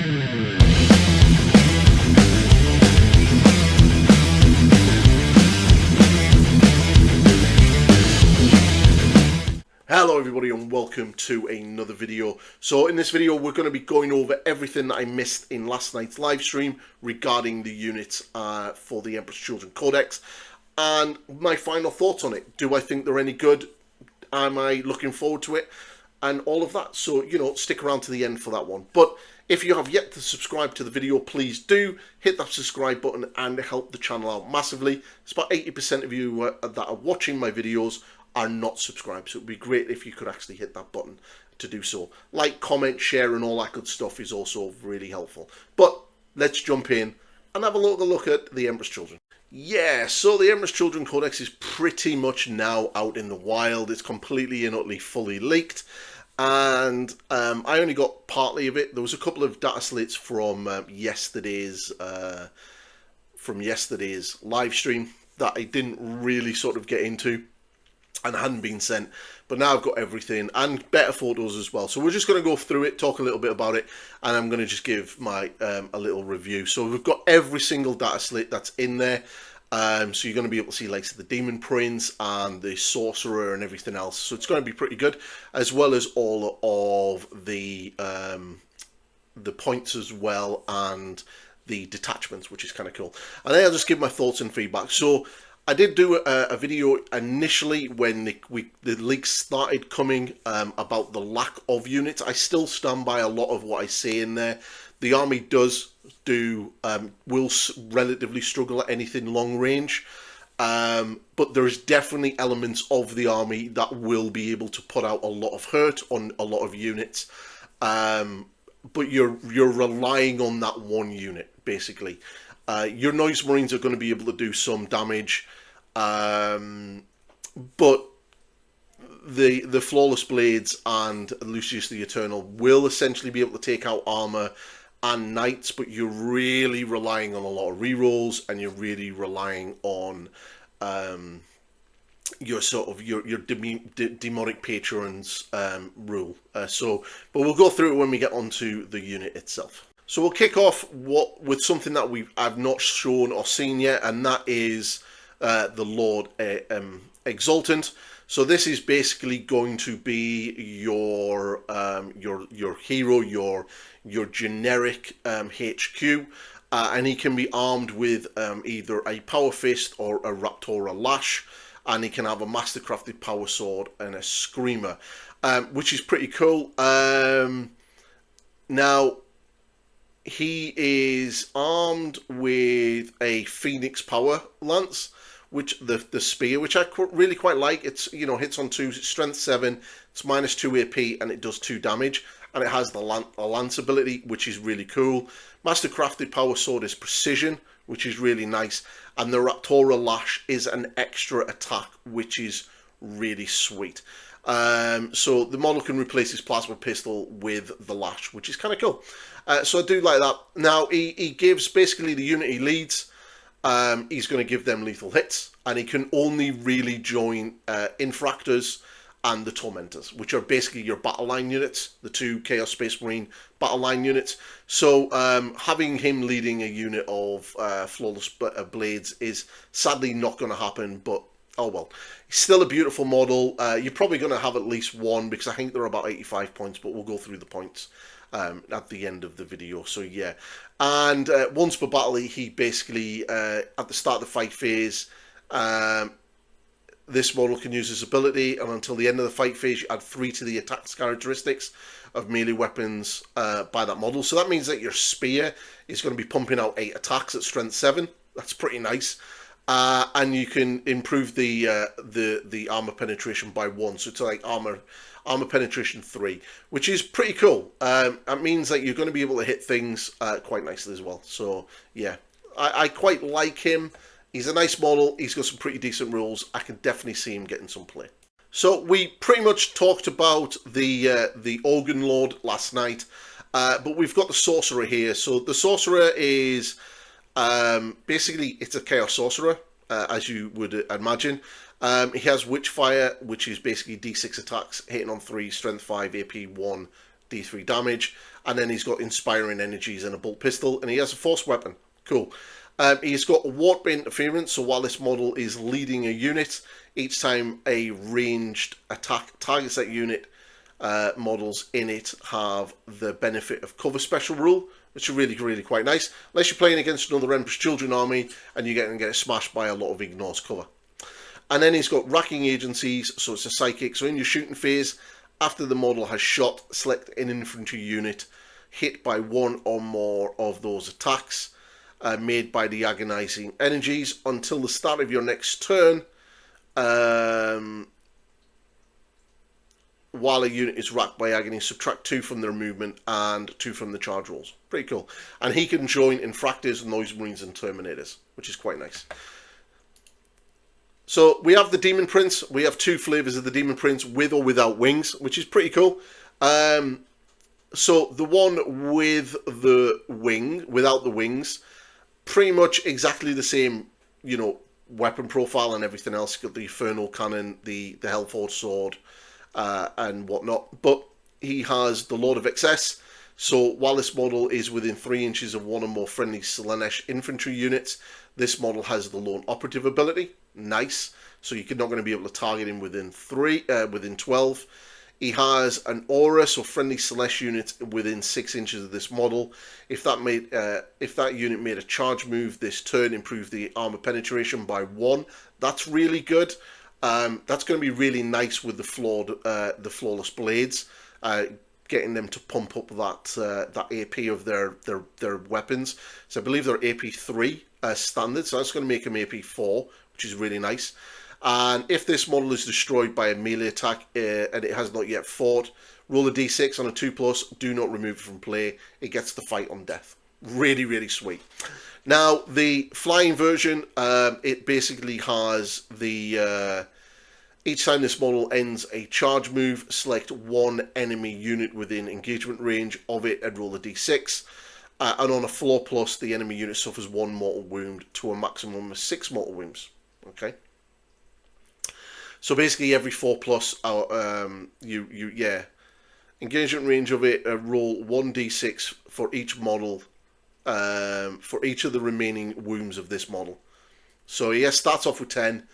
Hello everybody and welcome to another video. So in this video we're going to be going over everything that I missed in last night's live stream regarding the units for the Emperor's Children Codex and my final thoughts on it. Do I think they're any good? Am I looking forward to it? And all of that. So, you know, stick around to the end for that one. But if you have yet to subscribe to the video, please do hit that subscribe button and help the channel out massively. It's about 80% of you that are watching my videos are not subscribed, so it would be great if you could actually hit that button to do so. Like, comment, share and all that good stuff is also really helpful. But let's jump in and have a look at the Emperor's Children. Yeah, so the Emperor's Children Codex is pretty much now out in the wild. It's completely and utterly fully leaked, and I only got partly of it. There was a couple of data slates from yesterday's live stream that I didn't really sort of get into and hadn't been sent, but now I've got everything and better photos as well. So we're just going to go through it, talk a little bit about it, and I'm going to just give my a little review. So we've got every single data slate that's in there, so you're going to be able to see like the Daemon prints and the Sorcerer and everything else. So it's going to be pretty good, as well as all of the points as well and the detachments, which is kind of cool. And then I'll just give my thoughts and feedback. So I did do a video initially when the leaks started coming about the lack of units. I still stand by a lot of what I say in there. The army will relatively struggle at anything long range, but there is definitely elements of the army that will be able to put out a lot of hurt on a lot of units. But you're relying on that one unit basically. Your Noise Marines are going to be able to do some damage, but the Flawless Blades and Lucius the Eternal will essentially be able to take out armor and knights, but you're really relying on a lot of rerolls, and you're really relying on your demonic patrons rule. But we'll go through it when we get onto the unit itself. So we'll kick off with something that I've not shown or seen yet, and that is the Lord Exultant. So this is basically going to be your hero, your generic HQ, and he can be armed with either a Power Fist or a Raptora Lash, and he can have a Mastercrafted Power Sword and a Screamer, which is pretty cool. Now, he is armed with a Phoenix Power Lance, which the spear, which I really quite like. It's, you know, hits on 2, strength 7, it's -2 AP, and it does 2 damage, and it has the lance ability, which is really cool. Mastercrafted Power Sword is precision, which is really nice, and the Raptora Lash is an extra attack, which is really sweet. So the model can replace his plasma pistol with the lash, which is kind of cool. So I do like that. Now he gives basically the unit he leads, he's going to give them lethal hits, and he can only really join Infractors and the Tormentors, which are basically your battle line units, the 2 Chaos Space Marine battle line units. So having him leading a unit of Flawless Blades is sadly not going to happen, but oh well. It's still a beautiful model. You're probably going to have at least one, because I think they're about 85 points, but we'll go through the points at the end of the video. So yeah, and once per battle, he basically at the start of the fight phase, this model can use his ability, and until the end of the fight phase you add 3 to the attack characteristics of melee weapons by that model. So that means that your spear is going to be pumping out 8 attacks at strength 7. That's pretty nice. And you can improve the armor penetration by 1, so it's like armor penetration 3, which is pretty cool. That means that you're going to be able to hit things quite nicely as well. So yeah, I quite like him. He's a nice model. He's got some pretty decent rules. I can definitely see him getting some play. So we pretty much talked about the Organ Lord last night, but we've got the Sorcerer here. So the Sorcerer is basically, it's a Chaos Sorcerer, as you would imagine. He has Witchfire, which is basically D6 attacks, hitting on 3, strength 5, AP 1, D3 damage, and then he's got inspiring energies and a bolt pistol, and he has a force weapon. Cool. He's got warp interference, so while this model is leading a unit, each time a ranged attack targets that unit, models in it have the benefit of cover special rule, which is really, really quite nice. Unless you're playing against another Emperor's Children army and you get smashed by a lot of ignores cover. And then he's got racking agencies, so it's a psychic. So in your shooting phase, after the model has shot, select an infantry unit hit by one or more of those attacks made by the agonizing energies until the start of your next turn. While a unit is racked by agony, subtract 2 from their movement and 2 from the charge rolls. Pretty cool. And he can join Infractors, Noise Marines, and Terminators, which is quite nice. So we have the Demon Prince. We have 2 flavors of the Demon Prince, with or without wings, which is pretty cool. So the one with the wing, without the wings, pretty much exactly the same, you know, weapon profile and everything else. Got the Infernal Cannon, the Hellforge Sword, and whatnot, but he has the Lord of Excess. So while this model is within 3 inches of one or more friendly Slaanesh infantry units, this model has the Lone Operative ability. Nice. So you're not going to be able to target him within 12. He has an aura, so friendly Slaanesh units within 6 inches of this model. If that unit made a charge move this turn, improve the armor penetration by 1. That's really good. That's going to be really nice with the flawless blades, getting them to pump up that AP of their weapons. So I believe they're AP 3 standard, so that's going to make them AP 4, which is really nice. And if this model is destroyed by a melee attack and it has not yet fought, roll a d6 on a 2+, do not remove it from play. It gets the fight on death. Really, really sweet. Now, the flying version, it basically has the... each time this model ends a charge move, select one enemy unit within engagement range of it and roll a d6. And on a 4+, the enemy unit suffers 1 mortal wound to a maximum of 6 mortal wounds. Okay. So basically, every 4+, engagement range of it, roll 1d6 for each model, for each of the remaining wounds of this model. So yeah, starts off with 10.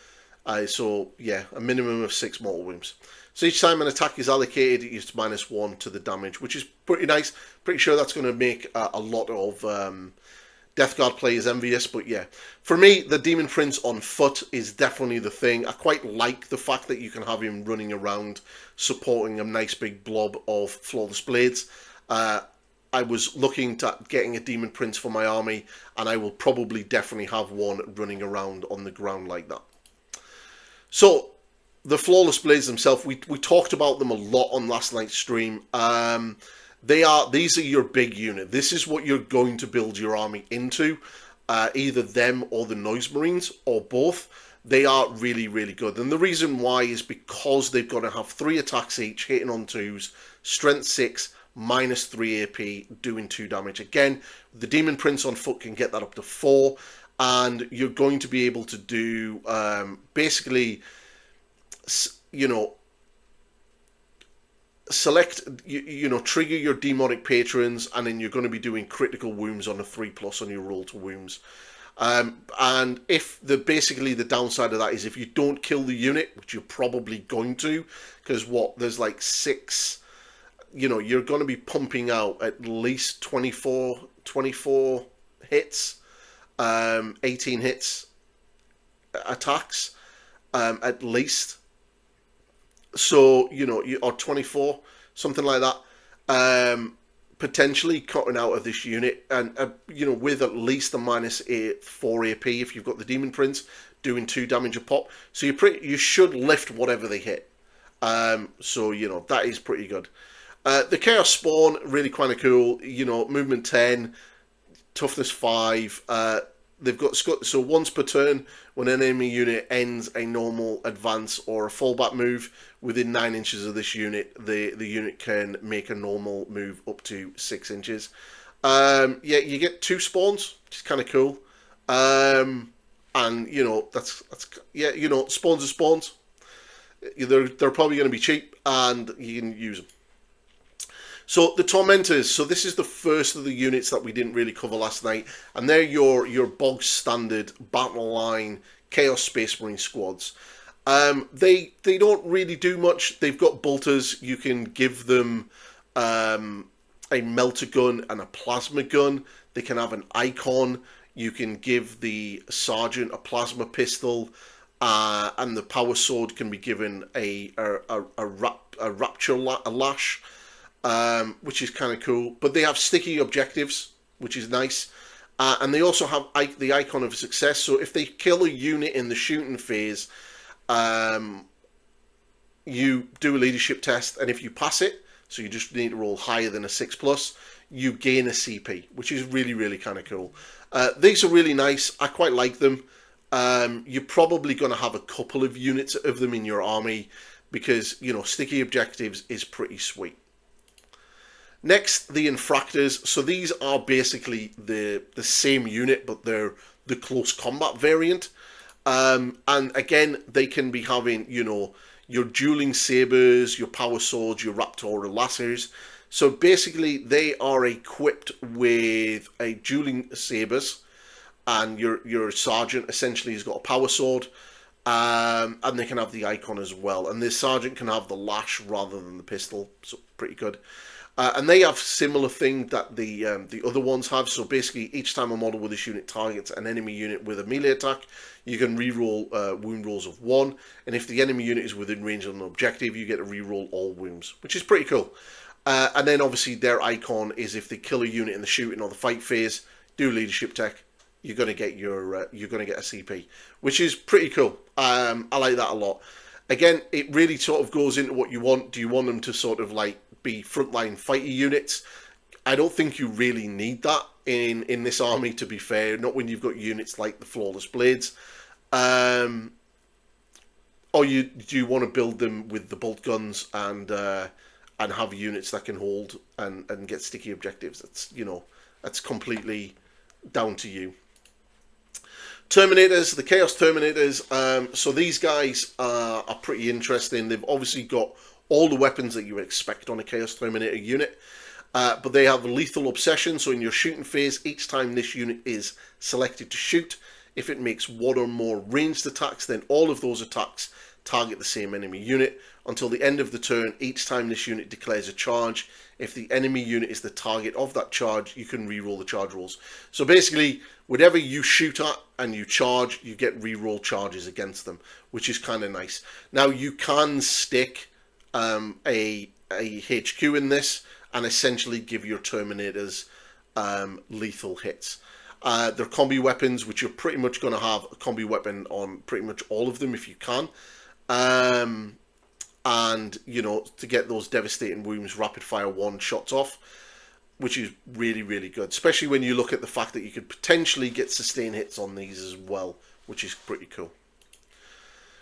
So yeah, a minimum of 6 mortal wounds. So each time an attack is allocated, it gives -1 to the damage, which is pretty nice. Pretty sure that's going to make a lot of Death Guard players envious. But yeah, for me, the Demon Prince on foot is definitely the thing. I quite like the fact that you can have him running around supporting a nice big blob of flawless blades. I was looking at getting a Demon Prince for my army, and I will probably definitely have one running around on the ground like that. So, the Flawless Blades themselves, we talked about them a lot on last night's stream. These are your big unit. This is what you're going to build your army into. Either them or the Noise Marines, or both. They are really, really good. And the reason why is because they've got to have 3 attacks each, hitting on 2s, strength 6, -3 AP, doing 2 damage. Again, the Demon Prince on foot can get that up to 4. And you're going to be able to do, basically, you know, select, trigger your demonic patrons, and then you're going to be doing critical wounds on a 3+ on your roll to wounds. And if basically the downside of that is if you don't kill the unit, which you're probably going to, because there's like 6, you're going to be pumping out at least 24 hits, 18 hits attacks, at least. So, or 24, something like that, potentially cutting out of this unit, and, with at least a -4 AP if you've got the Demon Prince, doing 2 damage a pop. So you should lift whatever they hit. So, that is pretty good. The Chaos Spawn, really kind of cool, movement 10, toughness 5, they've got, so once per turn, when an enemy unit ends a normal advance or a fallback move within 9 inches of this unit, the unit can make a normal move up to 6 inches. Yeah, you get 2 spawns, which is kind of cool. And that's spawns are spawns. They're probably going to be cheap, and you can use them. So the Tormentors, so this is the first of the units that we didn't really cover last night, and they're your bog standard battle line Chaos Space Marine squads. They don't really do much. They've got bolters. You can give them a melter gun and a plasma gun. They can have an icon. You can give the sergeant a plasma pistol, and the power sword can be given a rapture lash, which is kind of cool. But they have sticky objectives, which is nice. And they also have the icon of success. So if they kill a unit in the shooting phase, you do a leadership test, and if you pass it, so you just need to roll higher than a 6+, you gain a CP, which is really, really kind of cool. These are really nice. I quite like them. You're probably going to have a couple of units of them in your army because, you know, sticky objectives is pretty sweet. Next, the Infractors. So these are basically the same unit, but they're the close combat variant. And again, they can be having, you know, your dueling sabers, your power swords, your raptorial lasers. So basically, they are equipped with a dueling sabers, and your sergeant essentially has got a power sword, and they can have the icon as well. And this sergeant can have the lash rather than the pistol, so pretty good. And they have similar thing that the other ones have. So basically, each time a model with this unit targets an enemy unit with a melee attack, you can reroll wound rolls of 1. And if the enemy unit is within range of an objective, you get to reroll all wounds, which is pretty cool. And then obviously their icon is if they kill a unit in the shooting or the fight phase, do leadership tech, you're gonna get a CP, which is pretty cool. I like that a lot. Again, it really sort of goes into what you want. Do you want them to sort of like be frontline fighter units? I don't think you really need that in this army, to be fair. Not when you've got units like the Flawless Blades. Or do you want to build them with the bolt guns and have units that can hold and get sticky objectives? That's, you know, that's completely down to you. Terminators, the Chaos Terminators. So these guys are pretty interesting. They've obviously got all the weapons that you would expect on a Chaos Terminator unit, but they have lethal obsession. So in your shooting phase, each time this unit is selected to shoot, if it makes one or more ranged attacks, then all of those attacks target the same enemy unit until the end of the turn. Each time this unit declares a charge, if the enemy unit is the target of that charge, you can reroll the charge rolls. So basically, whatever you shoot at and you charge, you get reroll charges against them, which is kind of nice. Now you can stick a HQ in this and essentially give your Terminators lethal hits. They're combi weapons, which you're pretty much going to have a combi weapon on pretty much all of them if you can. And, you know, to get those devastating wounds, rapid fire one shots off, which is really, really good. Especially when you look at the fact that you could potentially get sustained hits on these as well, which is pretty cool.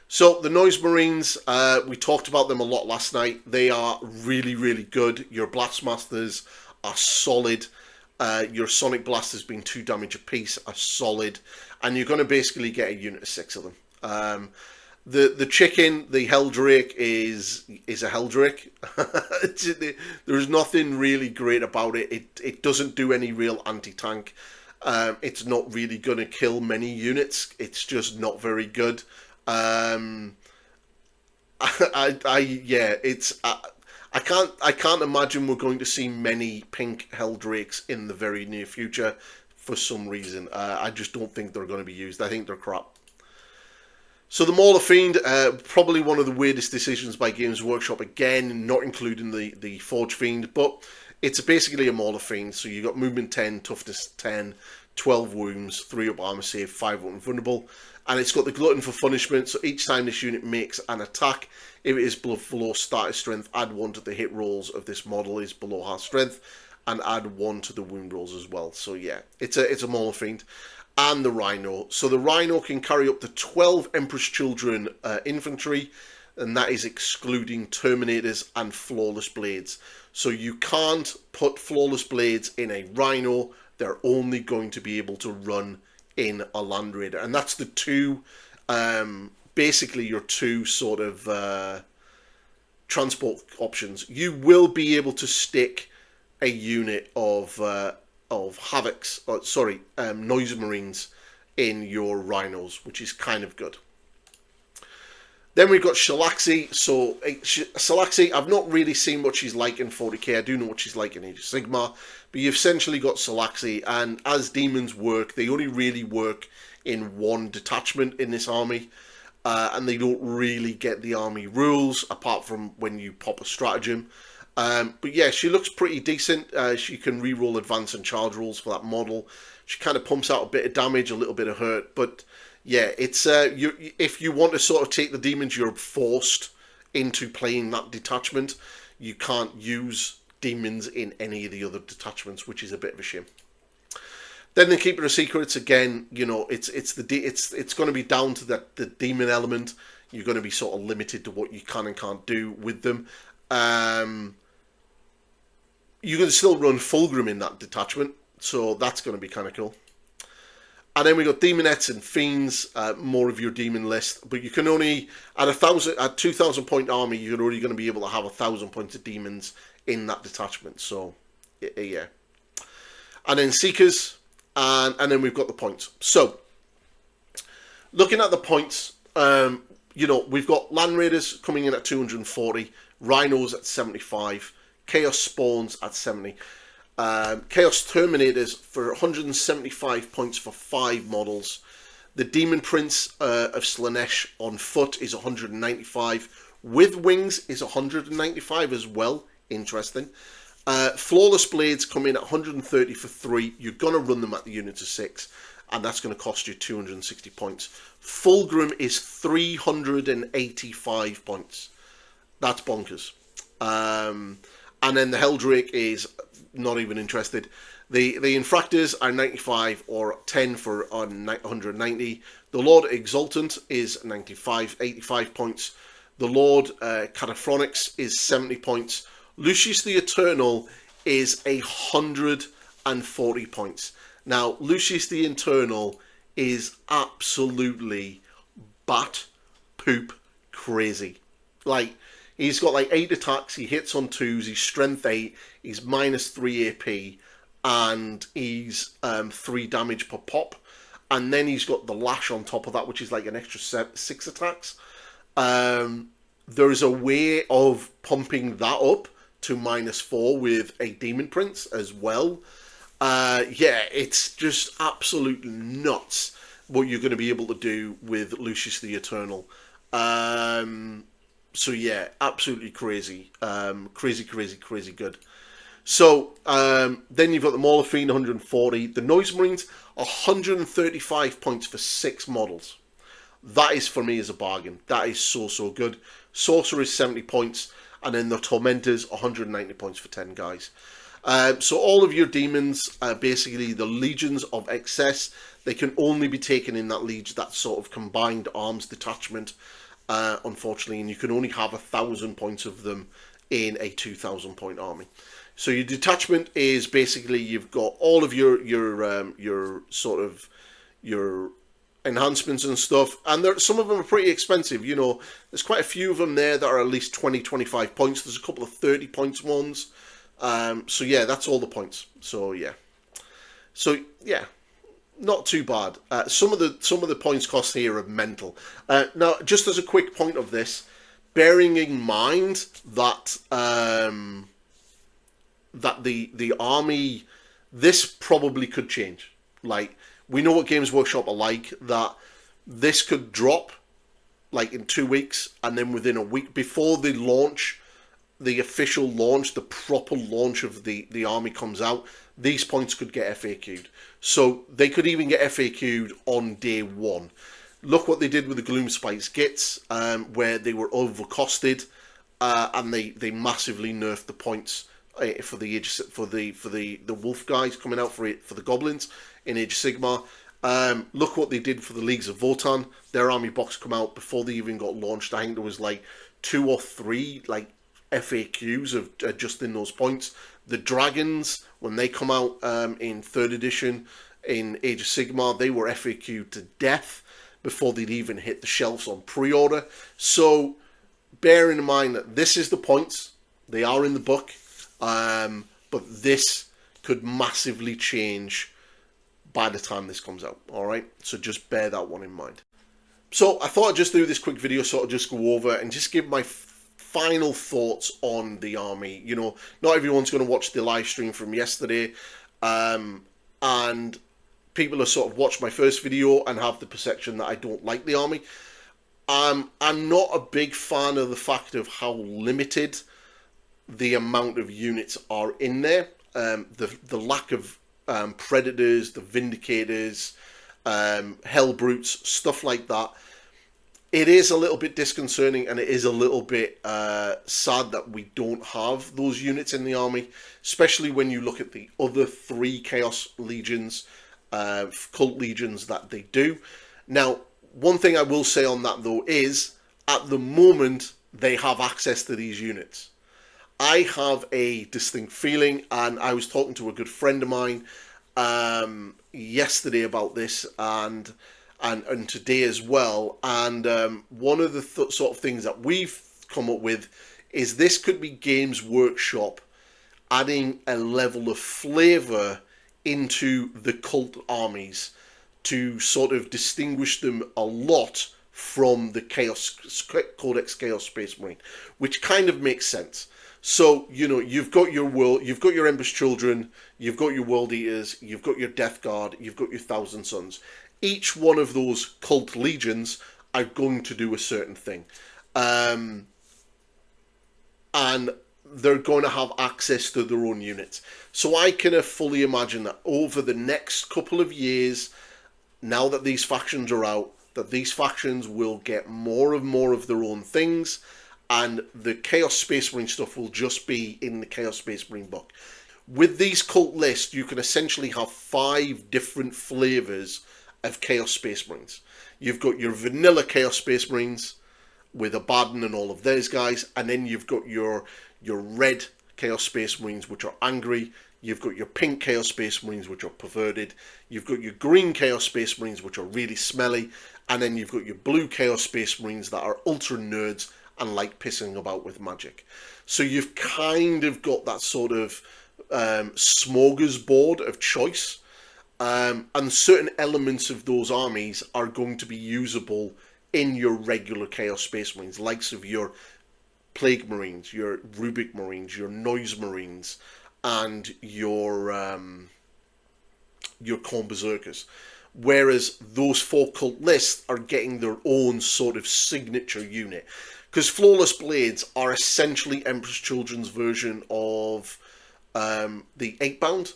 So the Noise Marines, we talked about them a lot last night. They are really, really good. Your Blastmasters are solid. Your Sonic Blasters being 2 damage apiece are solid. And you're going to basically get a unit of 6 of them. The chicken, the Helldrake, is a Helldrake. There's nothing really great about it. It doesn't do any real anti-tank. It's not really going to kill many units. It's just not very good. I can't imagine we're going to see many pink Helldrakes in the very near future for some reason. I just don't think they're going to be used. I think they're crap. So the Maulerfiend, probably one of the weirdest decisions by Games Workshop, again, not including the Forge Fiend, but it's basically a Maulerfiend. So you've got movement 10, toughness 10, 12 wounds, 3 up armor save, 5 up invulnerable, and it's got the glutton for punishment. So each time this unit makes an attack, if it is below starter strength, add 1 to the hit rolls of this model is below half strength, and add 1 to the wound rolls as well. So yeah, it's a Maulerfiend. And the Rhino. So the Rhino can carry up to 12 Emperor's Children infantry, and that is excluding Terminators and Flawless Blades. So you can't put Flawless Blades in a Rhino. They're only going to be able to run in a Land Raider. And that's the two, basically your two sort of transport options. You will be able to stick a unit of Havocs, Noise Marines in your Rhinos, which is kind of good. Then we've got Shalaxi. So Shalaxi, I've not really seen what she's like in 40k. I do know what she's like in Age of Sigmar, but you've essentially got Shalaxi, and as demons work, they only really work in one detachment in this army, and they don't really get the army rules apart from when you pop a stratagem. But yeah, she looks pretty decent. She can reroll advance and charge rolls for that model. She kind of pumps out a bit of damage, a little bit of hurt, but yeah, it's if you want to sort of take the demons, you're forced into playing that detachment. You can't use demons in any of the other detachments, which is a bit of a shame. Then the Keeper of Secrets, again, you know, it's going to be down to the demon element. You're going to be sort of limited to what you can and can't do with them. You can still run Fulgrim in that detachment, so that's going to be kind of cool. And then we got Demonettes and Fiends, more of your demon list, but you can only at 2,000 point army, you're only going to be able to have 1,000 points of demons in that detachment. So yeah, and then Seekers, and then we've got the points. So looking at the points, you know, we've got Land Raiders coming in at 240, Rhinos at 75, Chaos Spawns at 70. Chaos Terminators for 175 points for 5 models. The Demon Prince of Slaanesh on foot is 195. With wings is 195 as well. Interesting. Flawless Blades come in at 130 for 3. You're going to run them at the unit of 6. And that's going to cost you 260 points. Fulgrim is 385 points. That's bonkers. And then the Helldrake is not even interested. The Infractors are 95 or 10 for 190. The Lord Exultant is 85 points. The Lord Cataphronics is 70 points. Lucius the Eternal is 140 points. Now, Lucius the Eternal is absolutely bat poop crazy. Like, he's got like 8 attacks, he hits on 2s, he's strength 8, he's minus 3 AP, and he's 3 damage per pop. And then he's got the lash on top of that, which is like an extra 6 attacks. There is a way of pumping that up to minus 4 with a Demon Prince as well. Yeah, it's just absolutely nuts what you're going to be able to do with Lucius the Eternal. So yeah, absolutely crazy. Crazy good. So then you've got the Maulerfiend, 140. The Noise Marines, 135 points for 6 models. That is, for me, is a bargain. That is so good. Sorcerer is 70 points. And then the Tormentors, 190 points for 10 guys. So all of your demons, basically the Legions of Excess, they can only be taken in that sort of combined arms detachment, unfortunately, and you can only have 1,000 points of them in a 2,000 point army. So your detachment is basically, you've got all of your enhancements and stuff, and some of them are pretty expensive. You know, there's quite a few of them there that are at least 20-25 points. There's a couple of 30 points ones. So yeah, that's all the points. So yeah, not too bad. Some of the points cost here are mental. Now, just as a quick point of this, bearing in mind that that the army, this probably could change. Like, we know what Games Workshop are like, that this could drop like in 2 weeks, and then within a week, before the launch, the official launch, the proper launch of the army comes out, these points could get FAQ'd. So they could even get FAQ'd on day 1. Look what they did with the Gloomspite Gits, where they were overcosted, and they massively nerfed the points for the wolf guys coming out for the goblins in Age of Sigmar. Look what they did for the Leagues of Votann. Their army box come out before they even got launched. I think there was like 2 or 3 like FAQs of adjusting those points. The dragons, when they come out in 3rd edition in Age of Sigmar, they were FAQ'd to death before they'd even hit the shelves on pre-order. So bearing in mind that this is the points, they are in the book, but but this could massively change by the time this comes out. All right, so just bear that one in mind. So I thought I'd just do this quick video, sort of just go over and just give my final thoughts on the army. You know, not everyone's going to watch the live stream from yesterday, and people have sort of watched my first video and have the perception that I don't like the army. I'm not a big fan of the fact of how limited the amount of units are in there. The lack of predators, the vindicators, hell brutes, stuff like that. It is a little bit disconcerting, and it is a little bit sad that we don't have those units in the army, especially when you look at the other 3 Chaos Legions, Cult Legions that they do. Now, one thing I will say on that though is, at the moment, they have access to these units. I have a distinct feeling, and I was talking to a good friend of mine yesterday about this, and today as well, and one of the sort of things that we've come up with is this could be Games Workshop adding a level of flavour into the cult armies to sort of distinguish them a lot from the Codex Chaos Space Marine, which kind of makes sense. So, you know, you've got your Ember's Children, you've got your World Eaters, you've got your Death Guard, you've got your Thousand Sons. Each one of those cult legions are going to do a certain thing. And they're going to have access to their own units. So I can fully imagine that over the next couple of years, now that these factions are out, that these factions will get more and more of their own things, and the Chaos Space Marine stuff will just be in the Chaos Space Marine book. With these cult lists, you can essentially have 5 different flavours of Chaos Space Marines. You've got your vanilla Chaos Space Marines with Abaddon and all of those guys, and then you've got your red Chaos Space Marines, which are angry. You've got your pink Chaos Space Marines, which are perverted. You've got your green Chaos Space Marines, which are really smelly. And then you've got your blue Chaos Space Marines that are ultra nerds and like pissing about with magic. So you've kind of got that sort of smorgasbord of choice. And certain elements of those armies are going to be usable in your regular Chaos Space Marines, likes of your Plague Marines, your Rubik Marines, your Noise Marines, and your Khorne Berserkers. Whereas those 4 cult lists are getting their own sort of signature unit. Because Flawless Blades are essentially Emperor's Children's version of the 8-bound.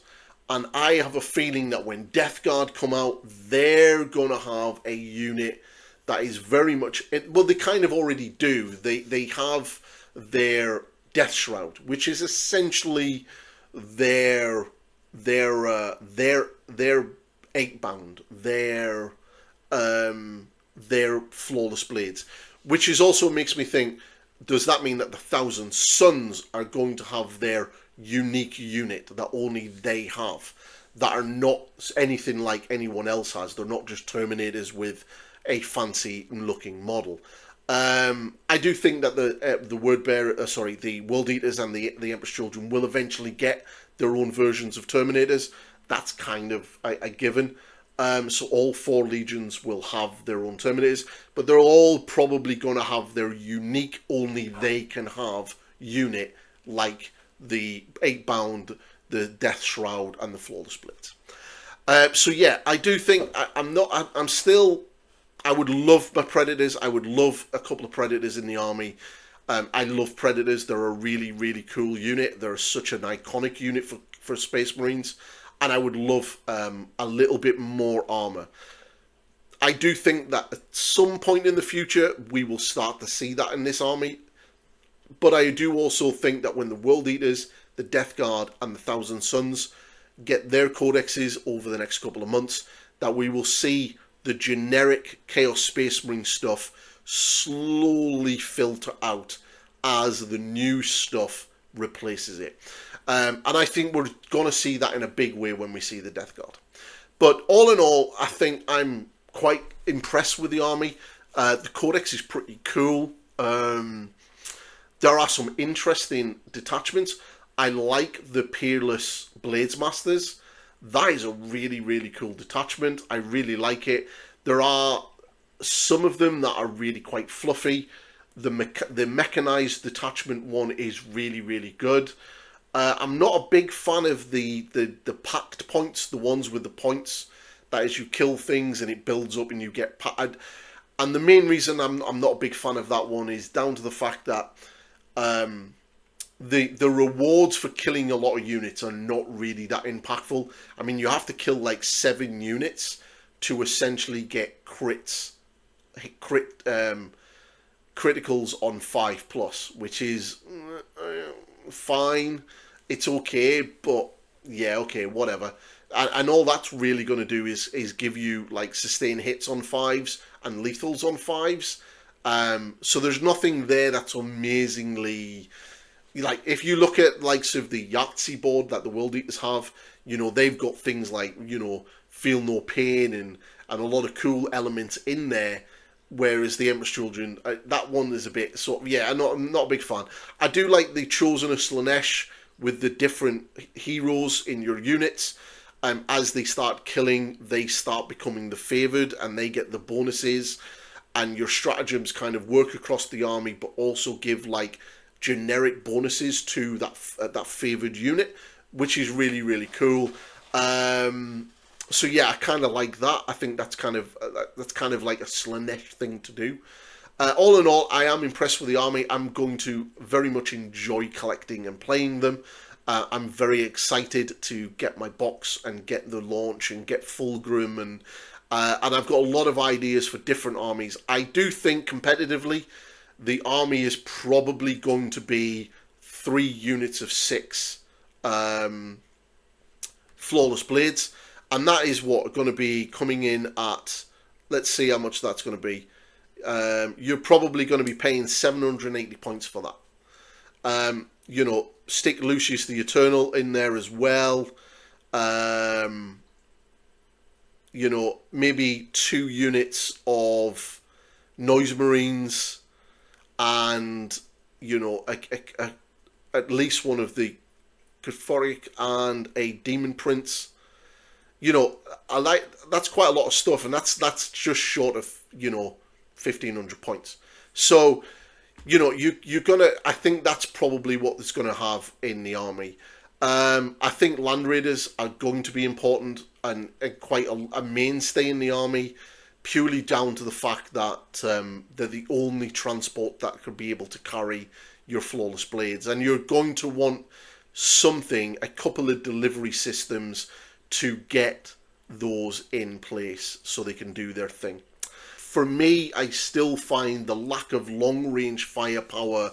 And I have a feeling that when Death Guard come out, they're going to have a unit that is very much... Well, they kind of already do. They have their Death Shroud, which is essentially their 8-bound, their Flawless Blades, which is also makes me think, does that mean that the Thousand Sons are going to have their unique unit that only they have, that are not anything like anyone else has? They're not just Terminators with a fancy looking model. I do think that the the World Eaters and the Emperor's Children will eventually get their own versions of Terminators. That's kind of a given. So all 4 legions will have their own Terminators, but they're all probably going to have their unique, only they can have unit, like the 8-bound, the Death Shroud, and the Flawless Blades. So yeah, I do think I would love my Predators. I would love a couple of Predators in the army. I love Predators. They're a really, really cool unit. They're such an iconic unit for Space Marines. And I would love a little bit more armour. I do think that at some point in the future, we will start to see that in this army. But I do also think that when the World Eaters, the Death Guard, and the Thousand Sons get their codexes over the next couple of months, that we will see the generic Chaos Space Marine stuff slowly filter out as the new stuff replaces it. And I think we're going to see that in a big way when we see the Death Guard. But all in all, I think I'm quite impressed with the army. The Codex is pretty cool. There are some interesting detachments. I like the Peerless Bladesmasters. That is a really, really cool detachment. I really like it. There are some of them that are really quite fluffy. The mechanized detachment one is really, really good. I'm not a big fan of the packed points, the ones with the points. That is, you kill things and it builds up and you get packed. And the main reason I'm not a big fan of that one is down to the fact that the rewards for killing a lot of units are not really that impactful. I mean, you have to kill like 7 units to essentially get criticals on 5+, which is fine. It's okay, but yeah, okay, whatever. And all that's really going to do is give you like sustained hits on 5s and lethals on 5s. So there's nothing there that's amazingly, like, if you look at likes of the Yahtzee board that the World Eaters have, they've got things like, feel no pain and a lot of cool elements in there. Whereas the Emperor's Children, that one is a bit sort of, yeah, I'm not a big fan. I do like the Chosen of Slaanesh with the different heroes in your units. As they start killing, they start becoming the favoured and they get the bonuses. And your stratagems kind of work across the army, but also give like generic bonuses to that favoured unit, which is really, really cool. So yeah, I kind of like that. I think that's kind of like a Slaanesh thing to do. All in all, I am impressed with the army. I'm going to very much enjoy collecting and playing them. I'm very excited to get my box and get the launch and get Fulgrim and I've got a lot of ideas for different armies. I do think competitively, the army is probably going to be 3 units of 6 Flawless Blades. And that is what going to be coming in at, let's see how much that's going to be. You're probably going to be paying 780 points for that. Stick Lucius the Eternal in there as well. Maybe 2 units of Noise Marines and, at least one of the Caphoric and a Demon Prince. I like, that's quite a lot of stuff, and that's just short of 1,500 points. So you're gonna, I think that's probably what it's gonna have in the army. I think Land Raiders are going to be important and quite a mainstay in the army, purely down to the fact that they're the only transport that could be able to carry your Flawless Blades, and you're going to want a couple of delivery systems to get those in place so they can do their thing. For me, I still find the lack of long-range firepower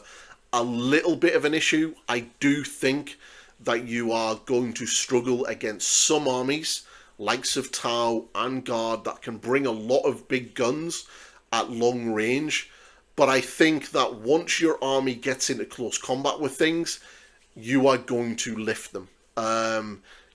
a little bit of an issue. I do think that you are going to struggle against some armies, likes of Tau and Guard, that can bring a lot of big guns at long range. But I think that once your army gets into close combat with things, you are going to lift them.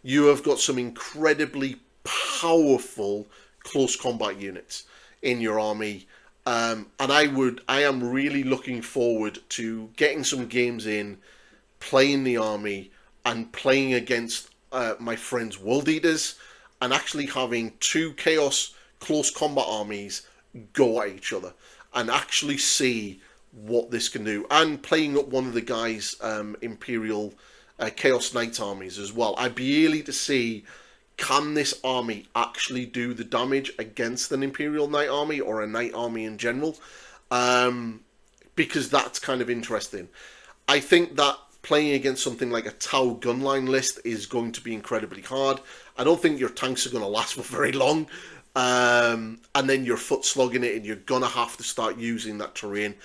You have got some incredibly powerful close combat units in your army, and I am really looking forward to getting some games in, playing the army, and playing against my friends World Eaters, and actually having 2 Chaos close combat armies go at each other, and actually see what this can do, and playing up one of the guys' Imperial Chaos Knight armies as well. I'd be really to see, can this army actually do the damage against an Imperial Knight army or a Knight army in general? Because that's kind of interesting. I think that playing against something like a Tau gunline list is going to be incredibly hard. I don't think your tanks are going to last for very long. And then you're foot slogging it and you're going to have to start using that terrain.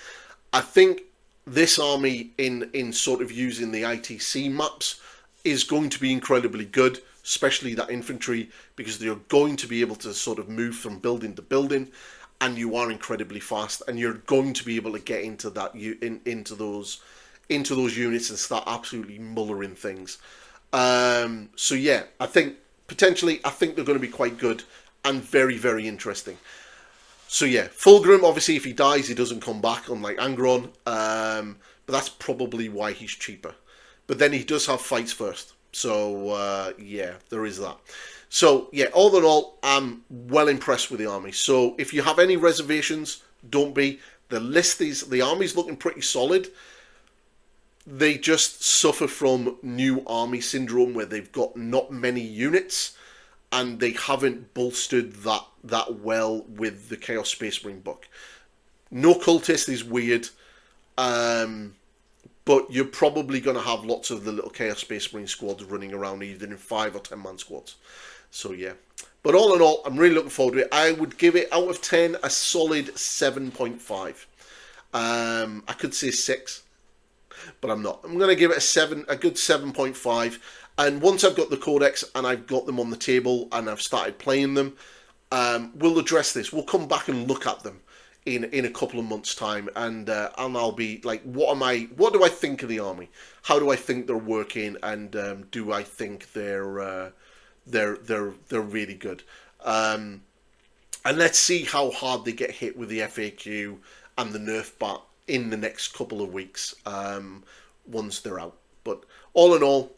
I think this army in sort of using the ITC maps is going to be incredibly good, especially that infantry, because they're going to be able to sort of move from building to building, and you are incredibly fast, and you're going to be able to get into that into those units and start absolutely mullering things. So yeah, I think potentially they're going to be quite good and very, very interesting. So yeah, Fulgrim, obviously if he dies he doesn't come back, unlike Angron, but that's probably why he's cheaper. but then he does have fights first. So yeah, there is that. So yeah, all in all, I'm well impressed with the army. So if you have any reservations, don't be. The army's looking pretty solid. They just suffer from new army syndrome where they've got not many units and they haven't bolstered that well with the Chaos Space Marine book. No cultist is weird, but you're probably going to have lots of the little Chaos Space Marine squads running around either in 5 or 10 man squads. So yeah. But all in all, I'm really looking forward to it. I would give it, out of 10, a solid 7.5. I could say 6, but I'm not. I'm going to give it a good 7.5. And once I've got the Codex and I've got them on the table and I've started playing them, we'll address this. We'll come back and look at them in a couple of months' time, and I'll be like, what do I think of the army? How do I think they're working? And do I think they're really good? And let's see how hard they get hit with the FAQ and the nerf bat in the next couple of weeks once they're out. But all in all,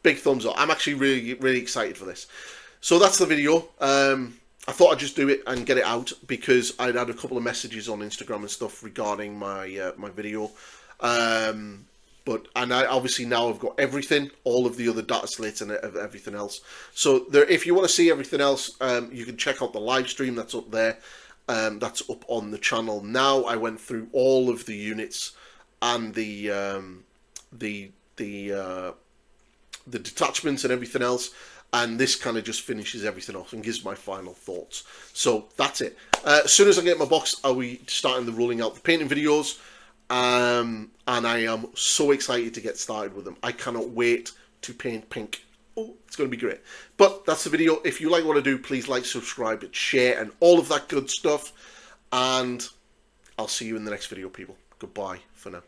big thumbs up. I'm actually really excited for this. So that's the video. I thought I'd just do it and get it out because I'd had a couple of messages on Instagram and stuff regarding my my video. And I obviously now I've got everything, all of the other data slates and everything else. So there, if you want to see everything else, you can check out the live stream that's up there. That's up on the channel now. I went through all of the units and the detachments and everything else, and this kind of just finishes everything off and gives my final thoughts. So that's it. As soon as I get my box, I'll be starting the rolling out the painting videos, and I am so excited to get started with them. I cannot wait to paint pink. Oh, it's going to be great. But that's the video. If you like what I do, please like, subscribe, share, and all of that good stuff. And I'll see you in the next video, people. Goodbye for now.